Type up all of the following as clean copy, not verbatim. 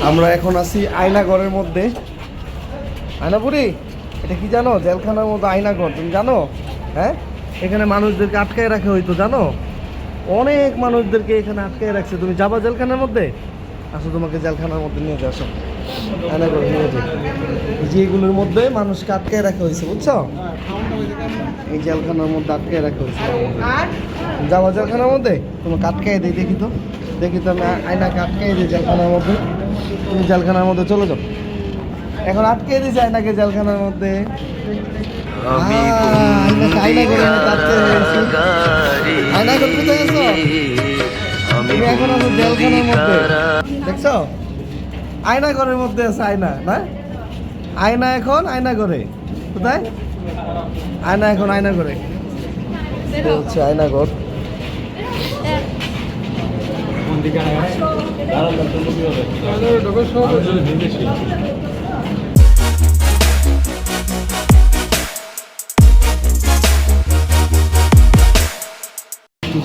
আমরা এখন আছি আয়নাঘরের মধ্যে। আয়নাপুরি, এটা কি জানো? জেলখানার মধ্যে আয়নাঘর, তুমি জানো? হ্যাঁ, এখানে মানুষদেরকে আটকায় রাখা হইতো, জানো? অনেক মানুষদেরকে এখানে আটকায় রাখছে। তুমি যাবা জেলখানার মধ্যে? আসো, তোমাকে জেলখানার মধ্যে নিয়ে যাও, আসো। আয়নাঘর নিয়ে যাও। এই যে এগুলোর মধ্যে মানুষকে আটকায় রাখা হয়েছে, বুঝছো? এই জেলখানার মধ্যে আটকায় রাখা হয়েছে। যাবা জেলখানার মধ্যে? তোমাকে আটকায় দিই, দেখি তো, দেখি তো আমি আয়নাকে আটকায় দিই জেলখানার মধ্যে। তুমি জেলখানার মধ্যে চলে যাও। এখন আটকে দিয়েছে আয়নাকে জেলখানার মধ্যে। আয়নাঘরের মধ্যে আটকে রয়েছি। আয়নাঘর কোথায় আছো? তুমি এখন আছো জেলখানার মধ্যে, দেখছো? আয়নাঘরের মধ্যে আছে আয়না, না? আয়না এখন আয়নাঘরে। কোথায় আয়না? এখন আয়নাঘরে হচ্ছে আয়নাঘর।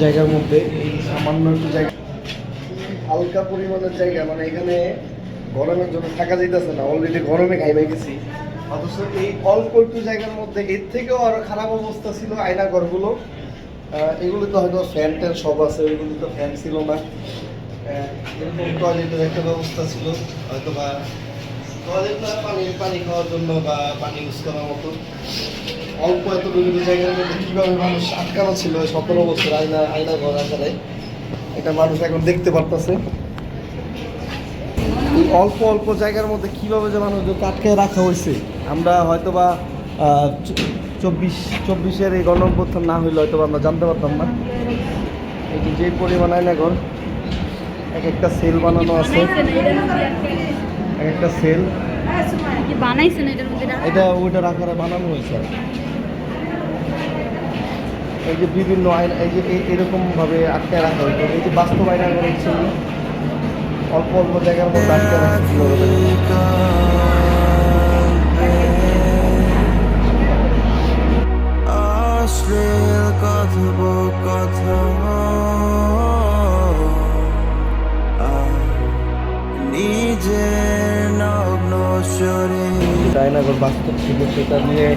জায়গার মধ্যে এই সামান্য একটু জায়গা, হালকা পরিমাণের জায়গা, মানে এখানে গরমের জন্য থাকা যাইতেছে না, অলরেডি গরমে খাইবে গেছি। অথচ এই অল্প একটু জায়গার মধ্যে এর থেকেও আরো খারাপ অবস্থা ছিল আয়নাঘরগুলো। এগুলো তো হয়তো ফ্যান ট্যান সব আছে, ওইগুলো তো ফ্যান ছিল না। এরকম টয়লেটের একটা ব্যবস্থা ছিল, হয়তো বা টয়লেট না, পানি খাওয়ার জন্য বা পানি ইউজ করার মতো। অল্প এত বিভিন্ন জায়গার মধ্যে কীভাবে মানুষ আটকানো ছিল 17 বছর আয়নাঘর আকারে, এটা মানুষ এখন দেখতে পারতেছে। এই অল্প অল্প জায়গার মধ্যে কীভাবে যে মানুষদেরকে আটকায় রাখা হয়েছে, আমরা হয়তো বা 24-এর এই গণঅভ্যুত্থান না হইলে হয়তো আমরা জানতে পারতাম না। এই যে পরিমাণ আয়নাঘর, এক একটা সেল বানানো আছে, এক একটা সেল এটা ওইটা রাখার বানানো হয়েছে। এই যে বিভিন্ন আয়না, এই যে এরকমভাবে আটকে রাখা হইতো। এই যে বাস্তব আয়নাঘর হচ্ছে অল্প অল্প জায়গার মধ্যে আটকে রাখা ছিল। আয়নাঘর বাস্তব ছিল, সেটা নিয়ে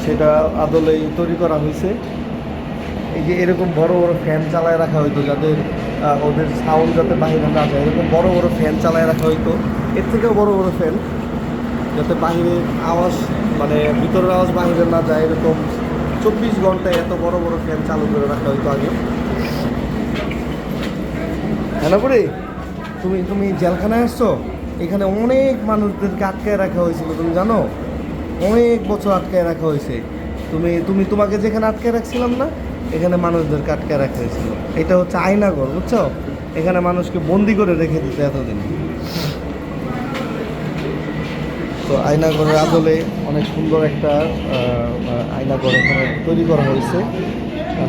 সেটা আদলেই তৈরি করা হয়েছে। এই যে এরকম বড় বড় ফ্যান চালায় রাখা হইতো, যাদের ওদের সাউন্ড যাতে বাহিরে না যায়, এরকম বড় বড় ফ্যান চালায় রাখা হইতো। এর থেকেও বড় বড় ফ্যান, যাতে বাহিরের আওয়াজ, মানে ভিতরের আওয়াজ বাহিরে না যায়, এরকম 24 ঘন্টায় এত বড় বড় ফ্যান চালু করে রাখা হইতো আগে। হ্যাঁ না করে তুমি জেলখানায় আসছো? এখানে অনেক মানুষদেরকে আটকায় রাখা হয়েছিল, তুমি জানো? অনেক বছর আটকায় রাখা হয়েছে। তোমাকে যেখানে আটকায় রাখছিলাম না, এখানে মানুষদেরকে আটকায় রাখা হয়েছিল। এটা হচ্ছে আয়নাঘর, বুঝছো? এখানে মানুষকে বন্দি করে রেখে দিতে এতদিন। তো আয়নাঘরের আদলে অনেক সুন্দর একটা আয়নাঘর এখানে তৈরি করা হয়েছে।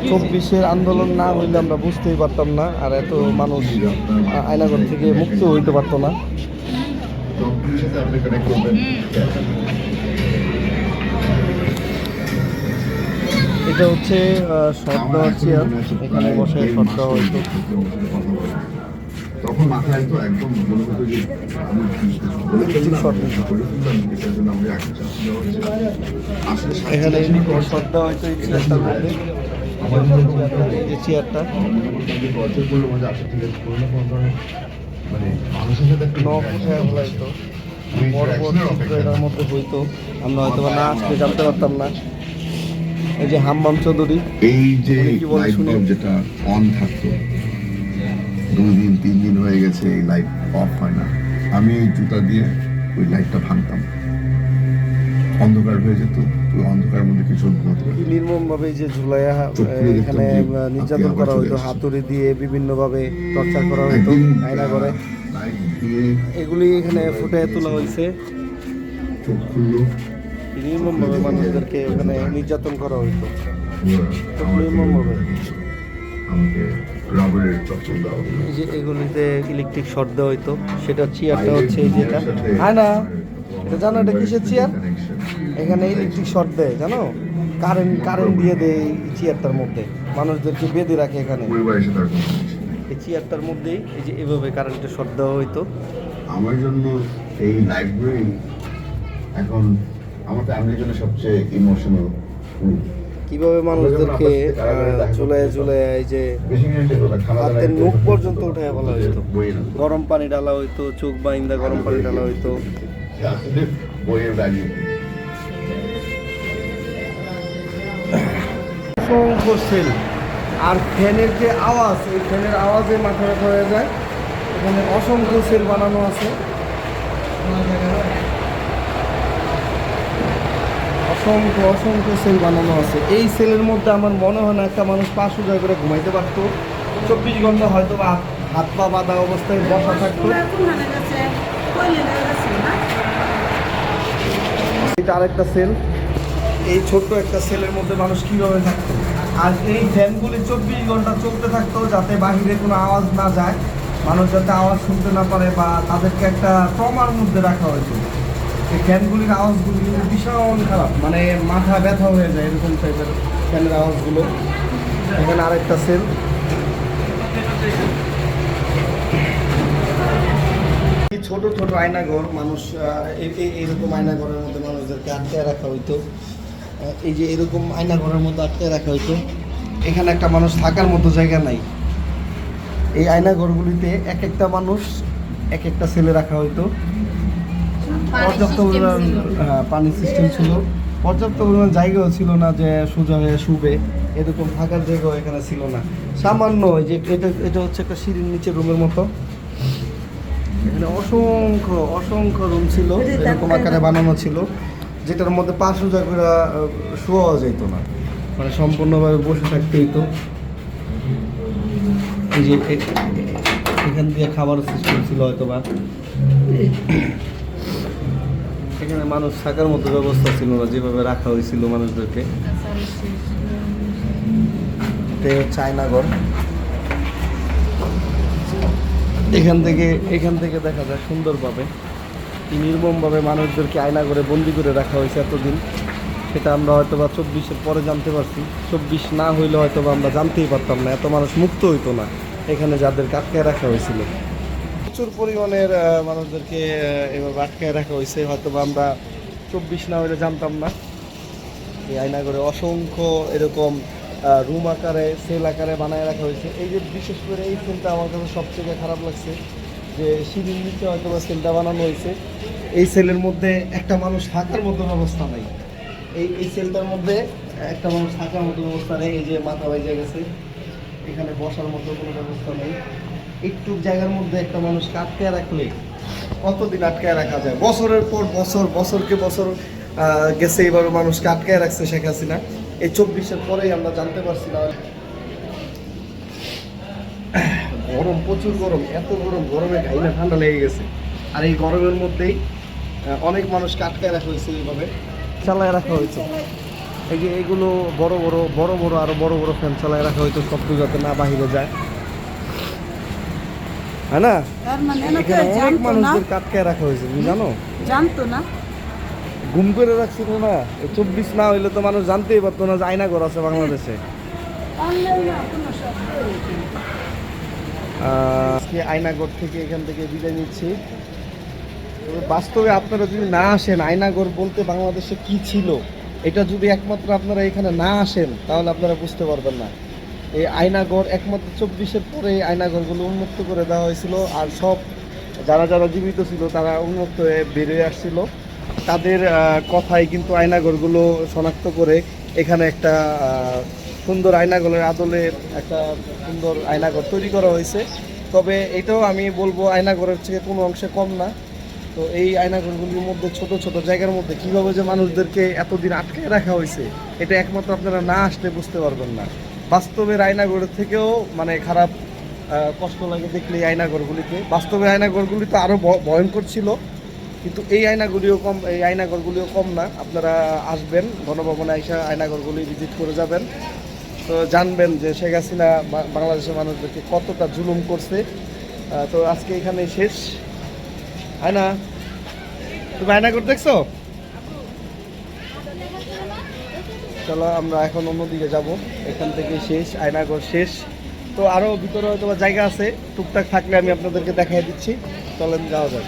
24-এর আন্দোলন না হইলে আমরা বুঝতেই পারতাম না, আর এত মানুষ আয়নাঘর থেকে মুক্ত হইতে পারতো না। এটা হচ্ছে শর্ট দেওয়ার চেয়ার, এখানে বসে শর্ট দেওয়া হইতো। তখন মাথায় তো একদম মনে হতো যে এখানে শর্ট দেওয়া হয়তো এই চেয়ারটার মধ্যে, এই যে চেয়ারটা মানে মানুষের সাথে নখ উঠায় হলাইতো, বড় বড় চিত্র এটার মধ্যে হইতো, আমরা হয়তো না আসলে জানতে পারতাম না। এই যে হাম্মাম চৌধুরী, এই যে লাইট বাল্ব যেটা অন থাকতো 2 দিন 3 দিন হয়ে গেছে, এই লাইট অফ হয় না, আমি এই জুতা দিয়ে ওই লাইটটা ভাঙতাম, অন্ধকার হয়ে যেত। ওই অন্ধকারের মধ্যে কিছু নির্মম ভাবে যে ঝুলাইয়া এখানে নির্যাতন করা হইতো, হাতুড়ি দিয়ে বিভিন্ন ভাবে টর্চার করা হইতো আয়নাঘরে। এগুলি এখানে ফুটে তোলা হয়েছে। চোখ খুললো, নির্মম ভাবে মানুষদেরকে ওখানে নির্যাতন করা হইতো, নির্মম ভাবে। এই যে এগুলিতে ইলেকট্রিক শর্ট দেওয়া হইতো। সেটা চেয়ারটা হচ্ছে এই যেটা, হ্যাঁ না, এটা জানো এটা কিসের চেয়ার? এখানে ইলেকট্রিক শর্ট দেয়, জানো? কারেন্ট দিয়ে দেয় এই চেয়ারটার মধ্যে, মানুষদেরকে বেঁধে রাখে এখানে। এই চেয়ারটার মধ্যেই এই যে এভাবে কারেন্টের শর্ট দেওয়া হইতো। আমার জন্য এই লাইব্রেরি এখন আমার ফ্যামিলির জন্য সবচেয়ে ইমোশনাল। কিভাবে মানুষদেরকে চুলায় চুলায় এই যে হাতের নখ পর্যন্ত উঠে বলা হইতো, গরম পানি ডালা হইতো, চোখ বাইন্দা গরম পানি ডালা হইতো। বইয়ের ভ্যালু অসংখ্য সেল আর ফ্যানের যে আওয়াজ, এই ফ্যানের আওয়াজে মাথা ব্যথা হয়ে যায়। এখানে অসংখ্য সেল বানানো আছে, অসংখ্য অসংখ্য সেল বানানো আছে। এই সেলের মধ্যে আমার মনে হয় না একটা মানুষ 500 জায়গা করে ঘুমাইতে পারতো। 24 ঘন্টা হয়তো বা হাত পা বাঁধা অবস্থায় বসা থাকতো। এটা আরেকটা সেল, এই ছোট্ট একটা সেলের মধ্যে মানুষ কীভাবে থাকতো। আর এই ফ্যানগুলি 24 ঘন্টা চলতে থাকতো যাতে বাহিরে কোনো আওয়াজ না যায়, মানুষ যাতে আওয়াজ শুনতে না পারে, বা তাদেরকে একটা ট্রমার মধ্যে রাখা হয়েছে। এই ফ্যানগুলির আওয়াজগুলি কিন্তু ভীষণ খারাপ, মানে মাথা ব্যথা হয়ে যায় এরকম টাইপের ফ্যানের আওয়াজগুলো। এখানে আরেকটা সেল, ছোট ছোট আয়নাঘর, মানুষ এইরকম আয়নাঘরের মধ্যে মানুষদেরকে আটকে রাখা হইতো। এই যে এরকম আয়নাঘরের মধ্যে আটকে রাখা হইতো। এখানে একটা মানুষ থাকার মতো জায়গা নাই। এই আয়নাঘরগুলিতে এক একটা মানুষ এক একটা সেলে রাখা হইতো। পর্যাপ্ত পরিমাণ পানির সিস্টেম ছিল, পর্যাপ্ত পরিমাণ জায়গাও ছিল না যে সোজা হয়ে শুবে, এরকম থাকার জায়গাও এখানে ছিল না। সামান্য যে এটা হচ্ছে একটা সিঁড়ির নিচে রুমের মতো। এখানে অসংখ্য অসংখ্য রুম ছিল, এরকম আকারে বানানো ছিল, যেটার মধ্যে 500 জায়গা করে শোয়া যেত না, মানে সম্পূর্ণভাবে বসে থাকতে হইতো। এই যে এখান দিয়ে খাবারের সিস্টেম ছিল হয়তো বা। এখানে মানুষ থাকার মতো ব্যবস্থা ছিল না, যেভাবে রাখা হয়েছিল মানুষদেরকে। এটা হচ্ছে আয়নাঘর। এখান থেকে দেখা যায় সুন্দরভাবে নির্মমভাবে মানুষদেরকে আয়নাঘরে বন্দি করে রাখা হয়েছে এতদিন। সেটা আমরা হয়তো বা 24-এর পরে জানতে পারছি। 24 না হইলে হয়তো বা আমরা জানতেই পারতাম না, এত মানুষ মুক্ত হইতো না এখানে যাদেরকে আটকায় রাখা হয়েছিল। প্রচুর পরিমাণের মানুষদেরকে এভাবে আটকায় রাখা হয়েছে, হয়তো বা আমরা 24 না হইলে জানতাম না। এই আয়নাঘরে অসংখ্য এরকম রুম আকারে সেল আকারে বানায় রাখা হয়েছে। এই যে বিশেষ করে এই সেলটা আমার কাছে সবথেকে খারাপ লাগছে, যে সিঁড়ির নিচে হয়তো বা সেলটা বানানো হয়েছে। এই সেলের মধ্যে একটা মানুষ থাকার মতো ব্যবস্থা নেই। এই সেলটার মধ্যে একটা মানুষ থাকার মতো ব্যবস্থা নেই। এই যে মাথা বাইজে গেছে, এখানে বসার মতো কোনো ব্যবস্থা নেই। একটু জায়গার মধ্যে একটা মানুষকে আটকায় রাখলে কতদিন আটকায় রাখা যায়? বছরের পর বছর, বছরকে বছর গেছে, এইভাবে মানুষকে আটকায় রাখছে শেখ হাসিনা। এই 24-এর পরেই আমরা জানতে পারছি না। গরম, প্রচুর গরম, এত গরম, গরমে ঘাইনা ঠান্ডা লেগে গেছে। আর এই গরমের মধ্যেই অনেক মানুষকে আটকায় রাখা হয়েছে, এইভাবে চালায় রাখা হয়েছে। এই যে এইগুলো বড় বড় বড় বড় আরো বড় বড় ফ্যান চালায় রাখা হয়তো, শব্দ যাতে না বাহিরে যায়, হ্যাঁ না? এখানে অনেক মানুষদের আটকায় রাখা হয়েছে, তুমি জানো? জানতো না, গুম করে রাখছিল না। 24 না হইলে তো মানুষ জানতেই পারতো না যে আয়নাঘর আছে বাংলাদেশে। আজকে আয়নাঘর থেকে এখান থেকে বিদায় নিচ্ছি। তবে বাস্তবে আপনারা যদি না আসেন, আয়নাঘর বলতে বাংলাদেশে কি ছিল, এটা যদি একমাত্র আপনারা এখানে না আসেন তাহলে আপনারা বুঝতে পারবেন না। এই আয়নাঘর একমাত্র 24-এর পরে আয়নাঘরগুলো উন্মুক্ত করে দেওয়া হয়েছিল। আর সব যারা যারা জীবিত ছিল তারা উন্মুক্ত হয়ে বেরিয়ে আসছিল, তাদের কথাই কিন্তু আয়নাঘরগুলো শনাক্ত করে এখানে একটা সুন্দর আয়নাঘরের আদলে একটা সুন্দর আয়নাঘর তৈরি করা হয়েছে। তবে এটাও আমি বলবো আয়নাঘরের থেকে কোনো অংশে কম না। তো এই আয়নাঘরগুলির মধ্যে ছোট ছোট জায়গার মধ্যে কীভাবে যে মানুষদেরকে এতদিন আটকে রাখা হয়েছে, এটা একমাত্র আপনারা না আসলে বুঝতে পারবেন না। বাস্তবের আয়নাঘরের থেকেও মানে খারাপ, কষ্ট লাগে দেখলে এই আয়নাঘরগুলিকে। বাস্তবে আয়নাঘরগুলি তো আরও ভয়ঙ্কর ছিল, কিন্তু এই আয়নাঘরগুলিও কম না। আপনারা আসবেন গণভবনে, আইসা আয়নাঘরগুলি ভিজিট করে যাবেন, তো জানবেন যে শেখ হাসিনা বাংলাদেশের মানুষদেরকে কতটা জুলুম করছে। তো আজকে এখানে শেষ। আয়না, তুমি আয়নাঘর দেখছো? চলো আমরা এখন অন্যদিকে যাব, এখান থেকে শেষ, আয়নাঘর শেষ। তো তো আরও ভিতরে হয়তো বা জায়গা আছে, টুকটাক থাকলে আমি আপনাদেরকে দেখাই দিচ্ছি। চলেন যাওয়া যাক।